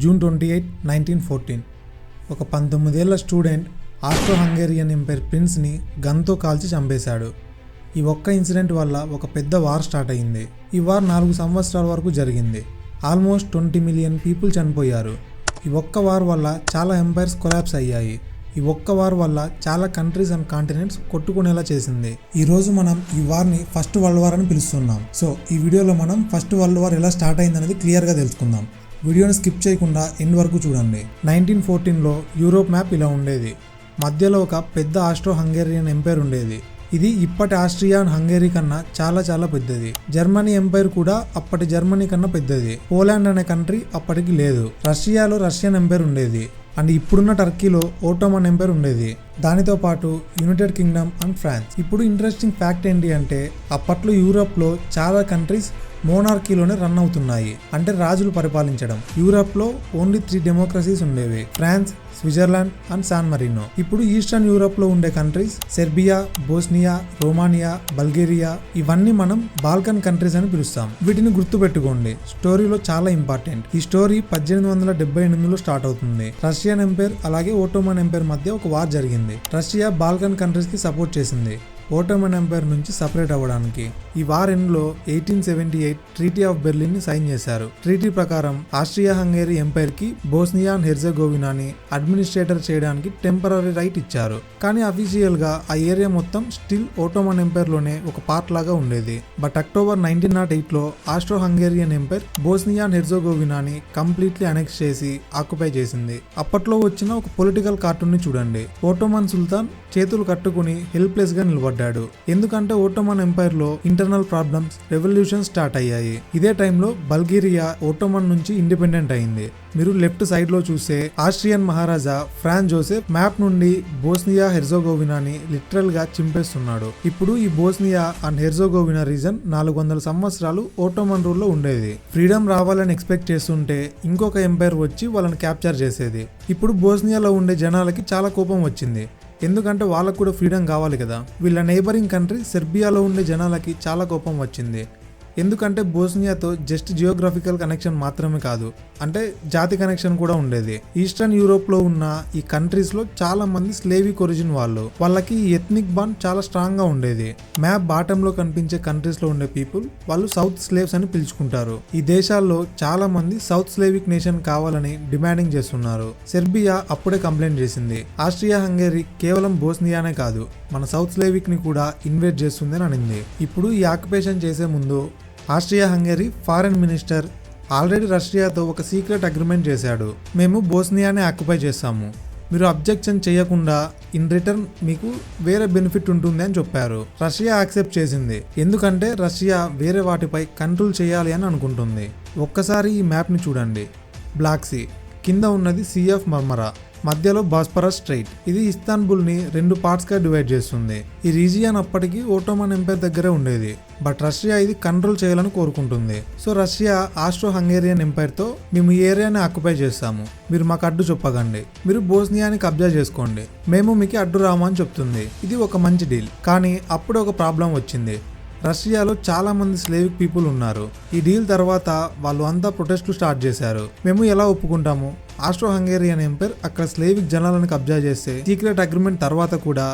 June 28, 1914 ఒక 19 ఏళ్ల student astro Hungarian umpire ప్రిన్స్ని గన్తో కాల్చి చంపేశాడు. ఈ ఒక్క ఇన్సిడెంట్ వల్ల ఒక పెద్ద వార్ స్టార్ట్ అయింది. ఈ వార్ 4 సంవత్సరాల వరకు జరిగింది. ఆల్మోస్ట్ 20 మిలియన్ పీపుల్ చనిపోయారు. ఈ ఒక్క వార్ వల్ల చాలా ఎంపైర్స్ కొలాప్స్ అయ్యాయి. ఈ ఒక్క వార్ వల్ల చాలా కంట్రీస్ అండ్ కాంటినెంట్స్ కొట్టుకునేలా చేసింది. ఈ రోజు మనం ఈ వార్ని ఫస్ట్ వరల్డ్ వార్ అని పిలుస్తున్నాం. సో ఈ వీడియోలో మనం ఫస్ట్ వరల్డ్ వార్ ఎలా స్టార్ట్ అయిందనేది క్లియర్గా తెలుసుకుందాం. వీడియోని స్కిప్ చేయకుండా ఎండ్ వరకు చూడండి. 1914లో యూరోప్ మ్యాప్ ఇలా ఉండేది. మధ్యలో ఒక పెద్ద ఆస్ట్రో హంగేరియన్ ఎంపైర్ ఉండేది. ఇది ఇప్పటి ఆస్ట్రియా అండ్ హంగేరీ కన్నా చాలా పెద్దది. జర్మనీ ఎంపైర్ కూడా అప్పటి జర్మనీ కన్నా పెద్దది. పోలాండ్ అనే కంట్రీ అప్పటికి లేదు. రష్యాలో రష్యన్ ఎంపైర్ ఉండేది అండ్ ఇప్పుడున్న టర్కీలో ఓటోమన్ ఎంపైర్ ఉండేది. దానితో పాటు యునైటెడ్ కింగ్డమ్ అండ్ ఫ్రాన్స్. ఇప్పుడు ఇంట్రెస్టింగ్ ఫ్యాక్ట్ ఏంటి అంటే అప్పట్లో యూరోప్లో చాలా కంట్రీస్ మోనార్కీలోనే రన్ అవుతున్నాయి, అంటే రాజులు పరిపాలించడం. యూరోప్లో ఓన్లీ 3 డెమోక్రసీస్ ఉండేవి: ఫ్రాన్స్, స్విట్జర్లాండ్ అండ్ సాన్ మరీనో. ఇప్పుడు ఈస్టర్న్ యూరోప్లో ఉండే కంట్రీస్ సెర్బియా, బోస్నియా, రోమానియా, బల్గేరియా, ఇవన్నీ మనం బాల్కన్ కంట్రీస్ అని పిలుస్తాం. వీటిని గుర్తుపెట్టుకోండి, స్టోరీలో చాలా ఇంపార్టెంట్. ఈ స్టోరీ 1878లో స్టార్ట్ అవుతుంది. రష్యన్ ఎంపైర్ అలాగే ఓటోమన్ ఎంపైర్ మధ్య ఒక వార్ జరిగింది. రష్యా బాల్కన్ కంట్రీస్ కి సపోర్ట్ చేసింది ఓటోమన్ ఎంపైర్ నుంచి సపరేట్ అవ్వడానికి. ఈ వార్ ఎండ్లో 1878 ట్రీటీ ఆఫ్ బెర్లిన్ ని సైన్ చేశారు. ట్రీటీ ప్రకారం ఆస్ట్రియా హంగేరీ ఎంపైర్ కి బోస్నియా అండ్ హెర్జెగోవినాని అడ్మినిస్ట్రేటర్ చేయడానికి టెంపరరీ రైట్ ఇచ్చారు. కానీ అఫీషియల్ గా ఆ ఏరియా మొత్తం స్టిల్ ఓటోమన్ ఎంపైర్ లోనే ఒక పార్ట్ లాగా ఉండేది. బట్ అక్టోబర్ 1908లో Austro Hungarian empire Bosnia and హెర్జెగోవినాని కంప్లీట్లీ అనెక్స్ చేసి ఆక్యుపై చేసింది. అప్పట్లో వచ్చిన ఒక పొలిటికల్ కార్టూన్ ని చూడండి. ఓటోమన్ సుల్తాన్ చేతులు కట్టుకుని హెల్ప్లెస్ గా నిలబడ్డాడు. ఎందుకంటే ఓటోమన్ ఎంపైర్ లో ఇంటర్నల్ ప్రాబ్లమ్స్, రెవల్యూషన్ స్టార్ట్ అయ్యాయి. ఇదే టైంలో బల్గేరియా ఓటోమన్ నుంచి ఇండిపెండెంట్ అయింది. మీరు లెఫ్ట్ సైడ్ లో చూసే ఆస్ట్రియన్ మహారాజా ఫ్రాన్స్ జోసెఫ్ మ్యాప్ నుండి బోస్నియా హెర్జెగోవినాని లిటరల్ గా చింపేస్తున్నాడు. ఇప్పుడు ఈ బోస్నియా అండ్ హెర్జెగోవినా రీజన్ 400 సంవత్సరాలు ఓటోమన్ రూల్ లో ఉండేది. ఫ్రీడమ్ రావాలని ఎక్స్పెక్ట్ చేస్తుంటే ఇంకొక ఎంపైర్ వచ్చి వాళ్ళని క్యాప్చర్ చేసేది. ఇప్పుడు బోస్నియాలో ఉండే జనాలకి చాలా కోపం వచ్చింది, ఎందుకంటే వాళ్ళకు కూడా ఫ్రీడమ్ కావాలి కదా. వీళ్ళ నైబరింగ్ కంట్రీ సెర్బియాలో ఉండే జనాలకి చాలా కోపం వచ్చింది, ఎందుకంటే బోస్నియాతో జస్ట్ జియోగ్రఫికల్ కనెక్షన్ మాత్రమే కాదు, అంటే జాతి కనెక్షన్ కూడా ఉండేది. ఈస్టర్న్ యూరోప్ లో ఉన్న ఈ కంట్రీస్ లో చాలా మంది స్లేవిక్ ఒరిజిన్ వాళ్ళకి ఈ ఎథ్నిక్ బాండ్ చాలా స్ట్రాంగ్ గా ఉండేది. మ్యాప్ బాటమ్ లో కనిపించే కంట్రీస్ లో ఉండే పీపుల్ వాళ్ళు సౌత్ స్లేవ్స్ అని పిలుచుకుంటారు. ఈ దేశాల్లో చాలా మంది సౌత్ స్లేవిక్ నేషన్ కావాలని డిమాండింగ్ చేస్తున్నారు. సెర్బియా అప్పుడే కంప్లైంట్ చేసింది, ఆస్ట్రియా హంగేరీ కేవలం బోస్నియానే కాదు, మన సౌత్ స్లేవిక్ ని కూడా ఇన్వైట్ చేస్తుందని అనింది. ఇప్పుడు ఈ ఆక్యుపేషన్ చేసే ముందు Austria Hungary foreign minister already రష్యాతో ఒక సీక్రెట్ అగ్రిమెంట్ చేశాడు. మేము బోస్నియానే ఆక్యుపై చేస్తాము, మీరు అబ్జెక్షన్ చేయకుండా ఇన్ రిటర్న్ మీకు వేరే బెనిఫిట్ ఉంటుంది అని చెప్పారు. రష్యా యాక్సెప్ట్ చేసింది, ఎందుకంటే రష్యా వేరే వాటిపై కంట్రోల్ చేయాలి అని అనుకుంటుంది. ఒక్కసారి ఈ మ్యాప్ని చూడండి. బ్లాక్ సీ కింద ఉన్నది సీ ఆఫ్ మర్మరా, మధ్యలో బాస్పరస్ స్ట్రైట్. ఇది ఇస్తాన్బుల్ ని 2 పార్ట్స్ గా డివైడ్ చేస్తుంది. ఈ రీజియన్ అప్పటికి ఓటోమన్ ఎంపైర్ దగ్గరే ఉండేది, బట్ రష్యా ఇది కంట్రోల్ చేయాలని కోరుకుంటుంది. So Russia Austro Hungarian empire తో మేము ఈ ఏరియాని ఆక్యుపై చేస్తాము, మీరు మాకు అడ్డు చెప్పకండి, మీరు బోస్నియాని కబ్జా చేసుకోండి, మేము మీకు అడ్డు రాము అని చెప్తుంది. ఇది ఒక మంచి డీల్. కానీ అప్పుడే ఒక ప్రాబ్లం వచ్చింది. రష్యాలో చాలా మంది స్లేవిక్ పీపుల్ ఉన్నారు. ఈ డీల్ తర్వాత వాళ్ళు అంతా ప్రొటెస్ట్లు స్టార్ట్ చేశారు. మేము ఎలా ఒప్పుకుంటాము? ఆస్ట్రో హంగేరియన్ ఎంపైర్ అక్కడ స్లేవిక్ జనాలను కబ్జా చేస్తే సీక్రెట్ అగ్రిమెంట్ తర్వాత కూడా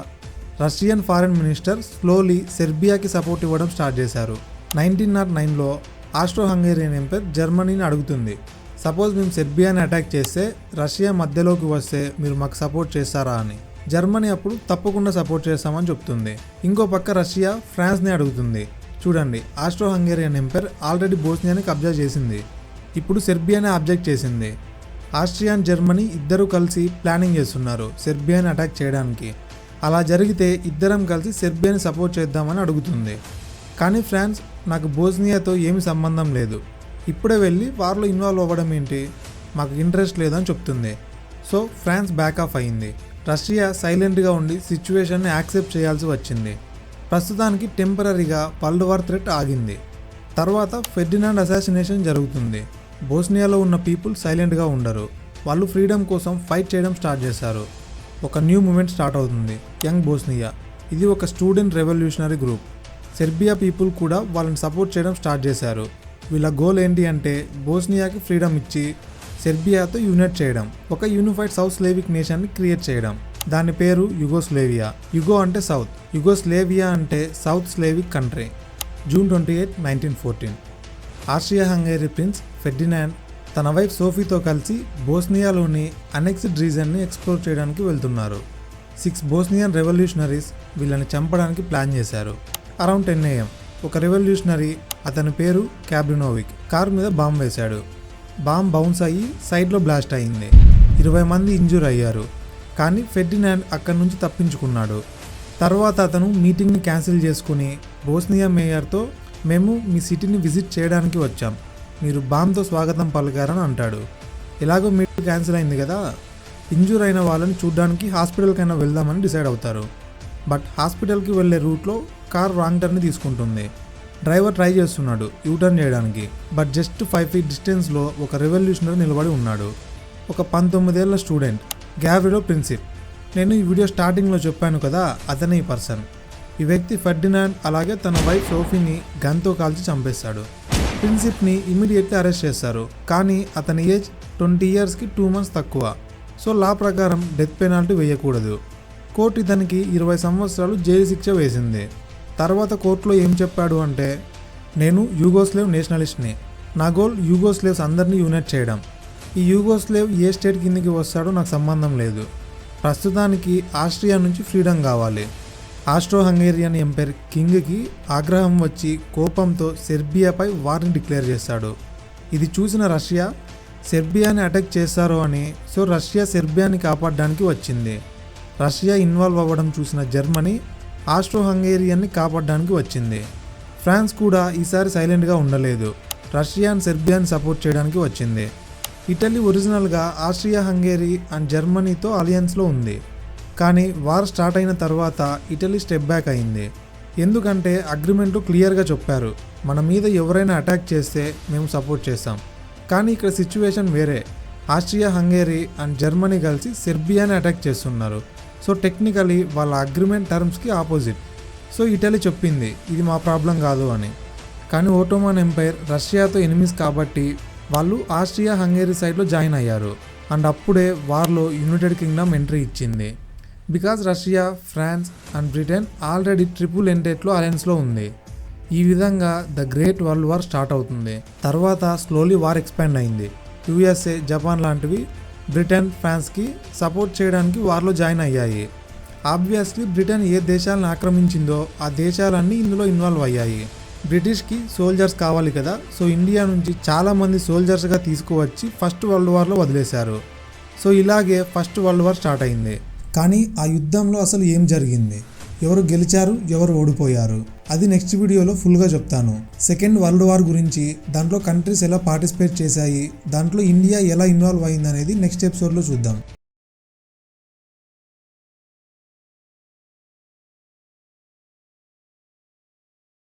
రష్యన్ ఫారెన్ మినిస్టర్ స్లోలీ సెర్బియాకి సపోర్ట్ ఇవ్వడం స్టార్ట్ చేశారు. 1909లో ఆస్ట్రో హంగేరియన్ ఎంపైర్ జర్మనీని అడుగుతుంది, సపోజ్ మేము సెర్బియాని అటాక్ చేస్తే రష్యా మధ్యలోకి వస్తే మీరు మాకు సపోర్ట్ చేస్తారా అని. జర్మనీ అప్పుడు తప్పకుండా సపోర్ట్ చేస్తామని చెప్తుంది. ఇంకో పక్క రష్యా ఫ్రాన్స్ని అడుగుతుంది. చూడండి, ఆస్ట్రో హంగేరియన్ ఎంపైర్ ఆల్రెడీ బోస్నియాని కబ్జా చేసింది, ఇప్పుడు సెర్బియాని అబ్జెక్ట్ చేసింది. ఆస్ట్రియా అండ్ జర్మనీ ఇద్దరు కలిసి ప్లానింగ్ చేస్తున్నారు సెర్బియాని అటాక్ చేయడానికి. అలా జరిగితే ఇద్దరం కలిసి సెర్బియాని సపోర్ట్ చేద్దామని అడుగుతుంది. కానీ ఫ్రాన్స్, నాకు బోస్నియాతో ఏమి సంబంధం లేదు, ఇప్పుడే వెళ్ళి వార్లో ఇన్వాల్వ్ అవ్వడం ఏంటి, మాకు ఇంట్రెస్ట్ లేదని చెప్తుంది. సో ఫ్రాన్స్ బ్యాక్ ఆఫ్ అయింది. రష్యా సైలెంట్గా ఉండి సిచ్యువేషన్ని యాక్సెప్ట్ చేయాల్సి వచ్చింది. ప్రస్తుతానికి టెంపరరీగా వరల్డ్ వార్ థ్రెట్ ఆగింది. తర్వాత ఫెర్డినాండ్ అసాసినేషన్ జరుగుతుంది. బోస్నియాలో ఉన్న పీపుల్ సైలెంట్గా ఉండరు, వాళ్ళు ఫ్రీడమ్ కోసం ఫైట్ చేయడం స్టార్ట్ చేశారు. ఒక న్యూ మూమెంట్ స్టార్ట్ అవుతుంది, యంగ్ బోస్నియా. ఇది ఒక student revolutionary group. Serbia people కూడా వాళ్ళని సపోర్ట్ చేయడం స్టార్ట్ చేశారు. వీళ్ళ గోల్ ఏంటి అంటే బోస్నియాకి ఫ్రీడమ్ ఇచ్చి సెర్బియాతో యూనైట్ చేయడం, ఒక యూనిఫైడ్ సౌత్ స్లేవిక్ నేషన్ని క్రియేట్ చేయడం. దాని పేరు యుగోస్లేవియా. యుగో అంటే సౌత్, యుగోస్లేవియా అంటే south Slavic country. June 28, 1914 Austria Hungary prince Ferdinand తన వైఫ్ సోఫీతో కలిసి బోస్నియాలోని అనెక్స్డ్ రీజన్ని ఎక్స్ప్లోర్ చేయడానికి వెళ్తున్నారు. 6 బోస్నియన్ రెవల్యూషనరీస్ వీళ్ళని చంపడానికి ప్లాన్ చేశారు. అరౌండ్ 10 AM ఒక రెవల్యూషనరీ, అతని పేరు క్యాబ్రినోవిక్, కారు మీద బాంబు వేశాడు. బాంబ్ బౌన్స్ అయ్యి సైడ్లో బ్లాస్ట్ అయింది. 20 మంది ఇంజూర్ అయ్యారు. కానీ ఫెర్డినాండ్ అక్కడి నుంచి తప్పించుకున్నాడు. తర్వాత అతను మీటింగ్ని క్యాన్సిల్ చేసుకుని బోస్నియా మేయర్తో, మేము మీ సిటీని విజిట్ చేయడానికి వచ్చాం, మీరు బాంబ్తో స్వాగతం పలికారని అంటాడు. ఎలాగో మీటింగ్ క్యాన్సిల్ అయింది కదా, ఇంజూర్ అయిన వాళ్ళని చూడడానికి హాస్పిటల్కైనా వెళ్దామని డిసైడ్ అవుతారు. బట్ హాస్పిటల్కి వెళ్ళే రూట్లో కార్ రాంగ్ టర్న్ తీసుకుంటుంది. డ్రైవర్ ట్రై చేస్తున్నాడు యూటర్న్ చేయడానికి. బట్ జస్ట్ 5 feet డిస్టెన్స్లో ఒక రెవల్యూషనరీ నిలబడి ఉన్నాడు. ఒక 19 ఏళ్ల స్టూడెంట్, గ్యావ్రిడో ప్రిన్సిప్. నేను ఈ వీడియో స్టార్టింగ్లో చెప్పాను కదా, అతనే ఈ పర్సన్. ఈ వ్యక్తి ఫెర్డినాండ్ అలాగే తన వైఫ్ సోఫీని గన్తో కాల్చి చంపేస్తాడు. ప్రిన్సిప్ని ఇమీడియట్లీ అరెస్ట్ చేస్తారు. కానీ అతని ఏజ్ 20 yearsకి 2 months తక్కువ. సో లా ప్రకారం డెత్ పెనాల్టీ వేయకూడదు. కోర్టు ఇతనికి 20 సంవత్సరాలు జైలు శిక్ష వేసింది. తర్వాత కోర్టులో ఏం చెప్పాడు అంటే, నేను యూగోస్లేవ్ నేషనలిస్ట్ని, నా గోల్ యూగోస్లేవ్స్ అందరినీ యూనైట్ చేయడం. ఈ యూగోస్లేవ్ ఏ స్టేట్ కిందకి వస్తాడో నాకు సంబంధం లేదు. ప్రస్తుతానికి ఆస్ట్రియా నుంచి ఫ్రీడమ్ కావాలి. ఆస్ట్రో హంగేరియన్ ఎంపైర్ కింగ్కి ఆగ్రహం వచ్చి కోపంతో సెర్బియాపై వార్ని డిక్లేర్ చేశాడు. ఇది చూసిన రష్యా సెర్బియాని అటాక్ చేశారు అని, సో రష్యా సెర్బియాని కాపాడడానికి వచ్చింది. రష్యా ఇన్వాల్వ్ అవ్వడం చూసిన జర్మనీ ఆస్ట్రో హంగేరియన్ని కాపాడడానికి వచ్చింది. ఫ్రాన్స్ కూడా ఈసారి సైలెంట్గా ఉండలేదు, రష్యా అండ్ సెర్బియాని సపోర్ట్ చేయడానికి వచ్చింది. ఇటలీ ఒరిజినల్గా ఆస్ట్రియా హంగేరీ అండ్ జర్మనీతో అలయన్స్లో ఉంది. కానీ వార్ స్టార్ట్ అయిన తర్వాత ఇటలీ స్టెప్ బ్యాక్ అయింది. ఎందుకంటే అగ్రిమెంట్లో క్లియర్గా చెప్పారు, మన మీద ఎవరైనా అటాక్ చేస్తే మేము సపోర్ట్ చేస్తాం. కానీ ఇక్కడ సిచ్యువేషన్ వేరే. ఆస్ట్రియా హంగేరీ అండ్ జర్మనీ కలిసి సెర్బియాని అటాక్ చేస్తున్నారు. సో టెక్నికలీ వాళ్ళ అగ్రిమెంట్ టర్మ్స్కి ఆపోజిట్. సో ఇటలీ చెప్పింది ఇది మా ప్రాబ్లం కాదు అని. కానీ ఓటోమన్ ఎంపైర్ రష్యాతో ఎనిమిస్ కాబట్టి వాళ్ళు ఆస్ట్రియా హంగేరీ సైడ్లో జాయిన్ అయ్యారు. అండ్ అప్పుడే వార్లో యునైటెడ్ కింగ్డమ్ ఎంట్రీ ఇచ్చింది. Because Russia, France and Britain already triple ఎంటేట్లో అలయన్స్లో ఉంది. ఈ విధంగా the great world war start అవుతుంది. తర్వాత స్లోలీ వార్ ఎక్స్పాండ్ అయింది. USA, జపాన్ లాంటివి బ్రిటన్, ఫ్రాన్స్కి సపోర్ట్ చేయడానికి వార్లో జాయిన్ అయ్యాయి. ఆబ్వియస్లీ బ్రిటన్ ఏ దేశాలను ఆక్రమించిందో ఆ దేశాలన్నీ ఇందులో ఇన్వాల్వ్ అయ్యాయి. బ్రిటిష్కి సోల్జర్స్ కావాలి కదా, సో ఇండియా నుంచి చాలామంది సోల్జర్స్గా తీసుకువచ్చి ఫస్ట్ వరల్డ్ వార్లో వదిలేశారు. సో ఇలాగే ఫస్ట్ వరల్డ్ వార్ స్టార్ట్ అయింది. కానీ ఆ యుద్ధంలో అసలు ఏం జరిగింది, ఎవరు గెలిచారు, ఎవరు ఓడిపోయారు, అది నెక్స్ట్ వీడియోలో ఫుల్గా చెప్తాను. సెకండ్ వరల్డ్ వార్ గురించి, దాంట్లో కంట్రీస్ ఎలా పార్టిసిపేట్ చేశాయి, దాంట్లో ఇండియా ఎలా ఇన్వాల్వ్ అయింది అనేది నెక్స్ట్ ఎపిసోడ్లో చూద్దాం.